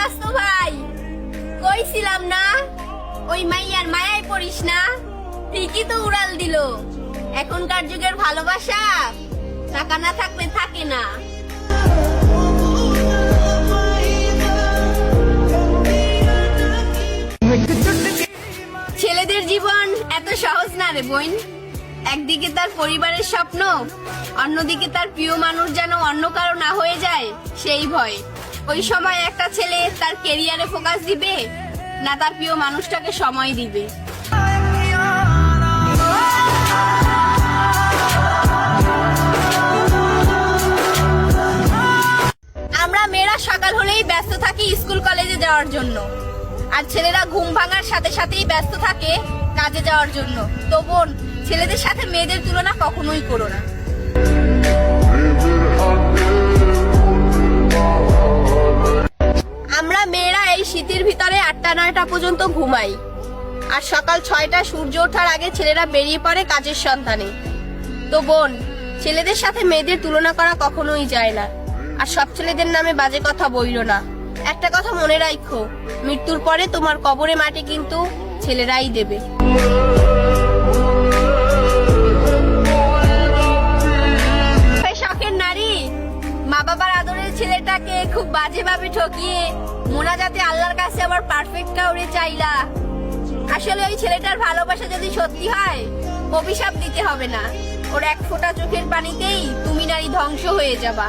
যাস তো ভাই? কইছিলাম না ওই মাইয়ার মায়ায় পড়িস না, ঠিকই তো উড়াল দিল। এখনকার যুগের ভালোবাসা টাকা না থাকলে থাকে না। ছেলেদের জীবন এত সহজ না রে বোন। একদিকে তার পরিবারের স্বপ্ন, অন্যদিকে তার প্রিয় মানুষ যেন অন্য কারো না হয়ে যায় সেই ভয়। ওই সময় একটা ছেলে তার ক্যারিয়ারে ফোকাস দিবে না তার প্রিয় মানুষটাকে সময় দিবে। আমরা মেয়েরা সকাল হলেই ব্যস্ত থাকি স্কুল কলেজে যাওয়ার জন্য, আর ছেলেরা ঘুম ভাঙার সাথে সাথেই ব্যস্ত থাকে কাজে যাওয়ার জন্য। তো বোন, ছেলেদের সাথে মেয়েদের তুলনা কখনোই করো না। আমরা মেয়েরা এই শীতের ভিতরে 8টা-9টা পর্যন্ত ঘুমাই, আর সকাল 6টা সূর্য ওঠার আগে ছেলেরা বেরিয়ে পড়ে কাজের সন্ধানে। তো বোন, ছেলেদের সাথে মেয়েদের তুলনা করা কখনোই যায় না, আর সব ছেলেদের নামে বাজে কথা বইলো না। একটা কথা মনে রাখো, মৃত্যুর পরে তোমার কবরে মাটি কিন্তু ছেলেরাই দেবে। শখের নারী মা বাবার আদরের ছেলেটাকে খুব বাজে ভাবে ঠকিয়ে মোনাজাতে আল্লাহর কাছে আবার পারফেক্ট কাউরে চাইলা। আসলে ওই ছেলেটার ভালোবাসা যদি সত্যি হয়, অভিশাপ দিতে হবে না, ওর এক ফোঁটা চোখের পানিতেই তুমি নারী ধ্বংস হয়ে যাবা।